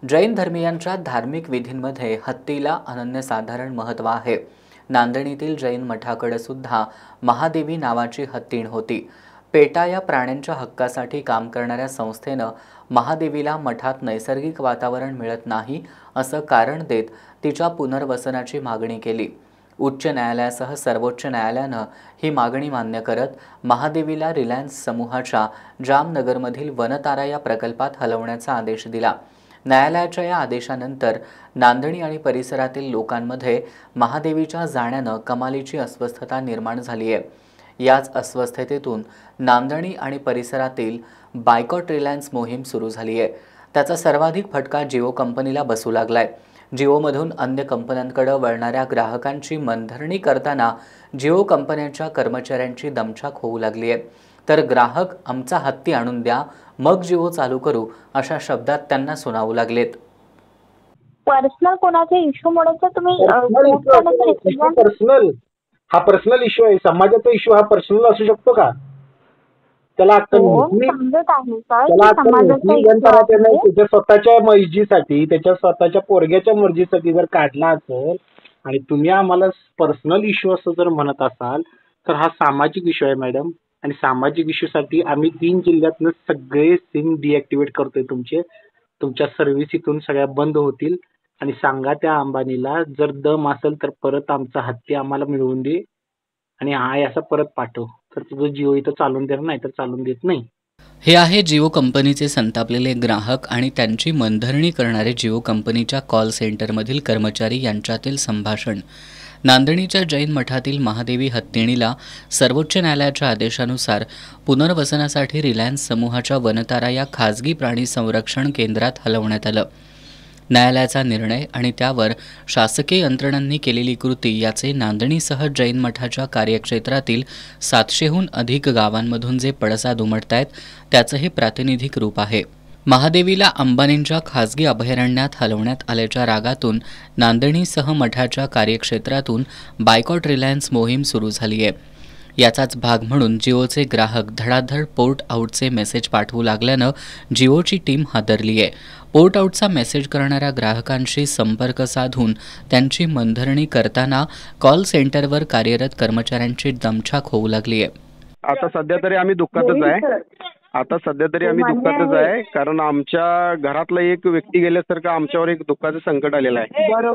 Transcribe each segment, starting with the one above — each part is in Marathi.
जैन धर्मीयांच्या धार्मिक विधींमध्ये हत्तीला अनन्यसाधारण महत्त्व आहे. नांदणीतील जैन मठाकडे सुद्धा महादेवी नावाची हत्तीण होती. पेटा या प्राण्यांच्या हक्कासाठी काम करणाऱ्या संस्थेनं महादेवीला मठात नैसर्गिक वातावरण मिळत नाही असं कारण देत तिच्या पुनर्वसनाची मागणी केली. उच्च न्यायालयासह सर्वोच्च न्यायालयानं ही मागणी मान्य करत महादेवीला रिलायन्स समूहाच्या जामनगरमधील वनतारा या प्रकल्पात हलवण्याचा आदेश दिला. न्यायालयाच्या या आदेशानंतर नांदणी आणि परिसरातील लोकांमध्ये महादेवीच्या जाण्यानं कमालीची अस्वस्थता निर्माण झाली आहे. याच अस्वस्थतेतून नांदणी आणि परिसरातील बायकॉट रिलायन्स मोहीम सुरू झाली आहे. त्याचा सर्वाधिक फटका जिओ कंपनीला बसू लागलाय. जिओमधून अन्य कंपन्यांकडे वळणाऱ्या ग्राहकांची मनधरणी करताना जिओ कंपन्यांच्या कर्मचाऱ्यांची दमछाक होऊ लागली आहे. तर ग्राहक आमचा हत्ती आणून द्या मग जिओ चालू करू अशा शब्दात त्यांना सुनावू लागलेत. पर्सनल कोणाचे इश्यूमुळे तुम्ही पर्सनल इश्यू आहे. समाजाचा इश्यू हा पर्सनल असू शकतो का? त्याला त्याच्या स्वतःच्या मर्जीसाठी, त्याच्या स्वतःच्या पोरग्याच्या मर्जीसाठी जर काढला असेल आणि तुम्ही आम्हाला पर्सनल इश्यू असं जर म्हणत असाल तर हा सामाजिक इश्यू आहे मॅडम. आणि सामाजिक इश्यूसाठी आम्ही 3 जिल्ह्यातनं सगळे सिम डिॲक्टिव्हेट करतोय. तुमच्या सर्व्हिस इथून सगळ्या बंद होतील. आणि सांगा त्या अंबानीला जर दम असेल तर परत आमचा हत्ती आम्हाला मिळवून दे आणि हा असा परत पाठव. तर तुझं जिओ इथं चालून देणार नाही तर चालून देत नाही. हे आहे जिओ कंपनीचे संतापलेले ग्राहक आणि त्यांची मनधरणी करणारे जिओ कंपनीच्या कॉल सेंटरमधील कर्मचारी यांच्यातील संभाषण. नांदणीच्या जैन मठातील महादेवी हत्तीणीला सर्वोच्च न्यायालयाच्या आदेशानुसार पुनर्वसनासाठी रिलायन्स समूहाच्या वनतारा या खाजगी प्राणी संरक्षण केंद्रात हलवण्यात आलं. न्यायालयाचा निर्णय आणि त्यावर शासकीय यंत्रणांनी केलेली कृती याचे नांदणीसह जैन मठाच्या कार्यक्षेत्रातील 700हून अधिक गावांमधून जे पडसाद उमटतायत त्याचं हे प्रातिनिधिक रूप आहे. महादेवीला अंबानींच्या खाजगी अभयारण्यात हलवण्यात आल्याच्या रागातून नांदणीसह मठाच्या कार्यक्षेत्रातून बायकॉट रिलायन्स मोहीम सुरू झाली आहे. याचाच भाग म्हणून जिओचे ग्राहक धडाधड पोर्ट आउटचे मेसेज पाठवू लागल्यानं जिओची टीम हादरली आहे. पोर्ट आउटचा मेसेज करणाऱ्या ग्राहकांशी संपर्क साधून त्यांची मनधरणी करताना कॉल सेंटरवर कार्यरत कर्मचाऱ्यांची दमछाक होऊ लागली आहे. आता सध्या तरी आम्ही दुःखातच आहे. कारण आमच्या घरातला एक व्यक्ती गेल्यासारखं आमच्यावर एक दुःखाचं संकट आलेलं आहे.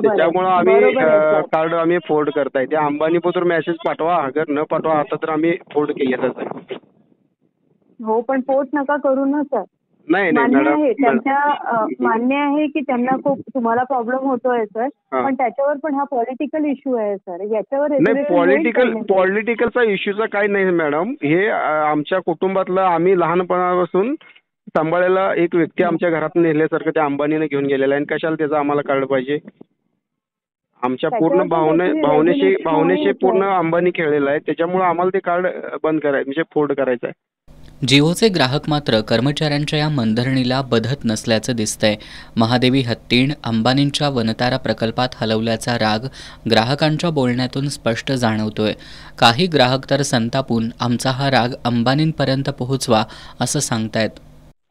त्याच्यामुळे आम्ही कार्ड आम्ही फोल्ड करताय. त्या अंबानीबद्दल मेसेज पाठवा, अगर न पाठवा आता तर आम्ही फोल्ड केलेलंच आहे. हो, पण पोर्ट नका करू ना सर. नाही मान्य आहे की त्यांना खूप तुम्हाला प्रॉब्लेम होतोय सर, पण त्याच्यावर पण हा पॉलिटिकल इश्यू आहे सर. याच्यावर पॉलिटिकलचा इश्यूचा काही नाही मॅडम. हे आमच्या कुटुंबातलं आम्ही लहानपणापासून सांभाळलेला एक व्यक्ती आमच्या घरात नेल्यासारखं त्या अंबानीने घेऊन गेलेला आहे. आणि कशाला त्याचं आम्हाला कळलं पाहिजे? आमच्या पूर्ण भावनेशी पूर्ण अंबानी खेळलेला आहे. त्याच्यामुळे आम्हाला ते कार्ड बंद करायचं म्हणजे फोल्ड करायचं आहे. जिओचे ग्राहक मात्र कर्मचाऱ्यांच्या या मनधरणीला बधत नसल्याचं दिसतंय. महादेवी हत्तीण अंबानींच्या वनतारा प्रकल्पात हलवल्याचा राग ग्राहकांच्या बोलण्यातून स्पष्ट जाणवतोय. काही ग्राहक तर संतापून आमचा हा राग अंबानींपर्यंत पोहोचवा असं सांगतायत.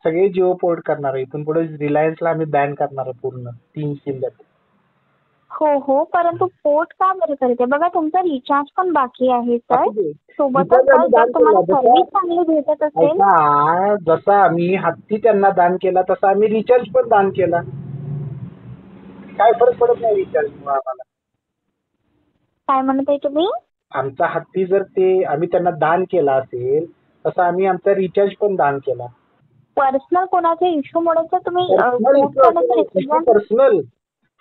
सगळे जिओ पोर्ट करणार आहे. इथून पुढे रिलायन्सला आम्ही बॅन करणार आहे पूर्ण 3 जिल्ह्यात. हो, परंतु पोर्ट का बरं करते? बघा तुमचा रिचार्ज पण बाकी आहे सर. सोबतच तुम्हाला सर्व्हिस चांगली भेटत असेल. जसा आम्ही हत्ती त्यांना दान केला तसा आम्ही रिचार्ज पण दान केला. काय फरक पडत नाही रिचार्ज आम्हाला. काय म्हणत आहे तुम्ही? आमचा हत्ती जर ते आम्ही त्यांना दान केला असेल तसा आम्ही आमचा रिचार्ज पण दान केला. पर्सनल कोणाच्या इश्यूमुळे तुम्ही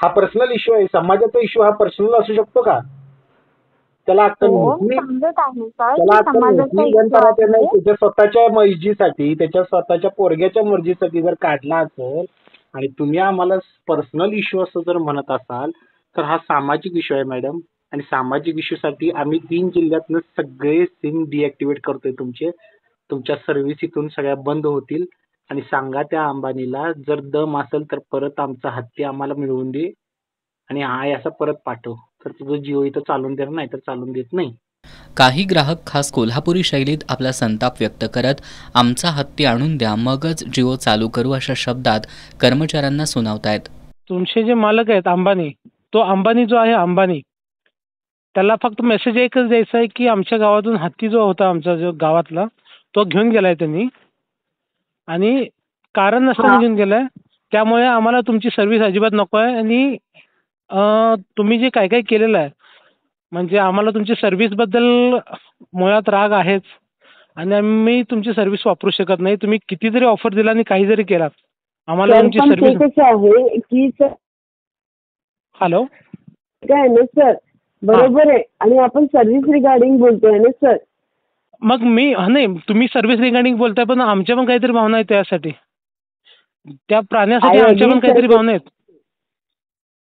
पर्सनल इश्यू आहे. समाजाचा इश्यू हा पर्सनल असू शकतो का? त्याला त्याच्या स्वतःच्या मर्जीसाठी, त्याच्या स्वतःच्या पोरग्याच्या मर्जीसाठी जर काढला असेल आणि तुम्ही आम्हाला पर्सनल इश्यू असं जर म्हणत असाल तर हा सामाजिक इश्यू आहे मॅडम. आणि सामाजिक इश्यूसाठी आम्ही 3 जिल्ह्यातनं सगळे सिम डिॲक्टिव्हेट करतोय. तुमच्या सर्व्हिस इथून सगळ्या बंद होतील. आणि सांगा त्या अंबानीला जर दम असेल तर परत आमचा हत्ती आम्हाला मिळवून दे आणि हा असा परत पाठव. तर तुझं जिओ इथं चालून देणार नाही तर चालून देत नाही. काही ग्राहक खास कोल्हापुरी शैलीत आपला संताप व्यक्त करत आमचा हत्ती आणून द्या मगच जिओ चालू करू अशा शब्दात कर्मचाऱ्यांना सुनावतायत. तुमचे जे मालक आहेत अंबानी, तो अंबानी जो आहे अंबानी, त्याला फक्त मेसेज एकच द्यायचा आहे की आमच्या गावातून हत्ती जो होता आमचा जो गावातला तो घेऊन गेलाय त्यांनी आणि कारण नसताना घेऊन गेलाय. त्यामुळे आम्हाला तुमची सर्व्हिस अजिबात नको आहे आणि तुम्ही जे काय काय केलेलं आहे म्हणजे आम्हाला तुमची सर्व्हिसबद्दल मुळात राग आहेच आणि आम्ही तुमची सर्व्हिस वापरू शकत नाही. तुम्ही किती जरी ऑफर दिला आणि काही जरी केलात आम्हाला तुमची सर्व्हिस. कसं आहे की सर, हॅलो काय ना सर, बरोबर आहे आणि आपण सर्व्हिस रिगार्डिंग बोलतोय ना सर. मग मी नाही, तुम्ही सर्व्हिस रिगार्डिंग बोलताय पण आमच्या पण काहीतरी भावना आहेत त्यासाठी, त्या प्राण्यासाठी आमच्या पण काहीतरी भावना आहेत.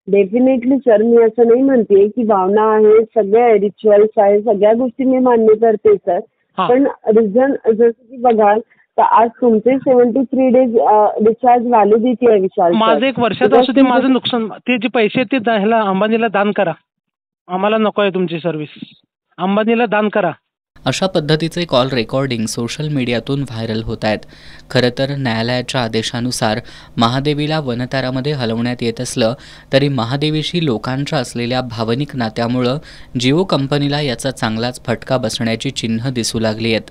डेफिनेटली सर, मी असं नाही म्हणते की भावना आहे, सगळे रिच्युअल्स आहे, सगळ्या गोष्टी मी मान्य करते सर. पण रिझन जसं की बघाल तर आज तुमचे 73 डेज रिचार्ज व्हॅलिडिटी आहे विशाल. माझं 1 वर्षाचं असू ते माझं नुकसान, ते जे पैसे आहेत ते ह्याला अंबानीला दान करा. आम्हाला नको आहे तुमची सर्व्हिस, अंबानीला दान करा. अशा पद्धतीचे कॉल रेकॉर्डिंग सोशल मीडियातून व्हायरल होत आहेत. खरं तर न्यायालयाच्या आदेशानुसार महादेवीला वनतारामध्ये हलवण्यात येत असलं तरी महादेवीशी लोकांच्या असलेल्या भावनिक नात्यामुळं जिओ कंपनीला याचा चांगलाच फटका बसण्याची चिन्ह दिसू लागली आहेत.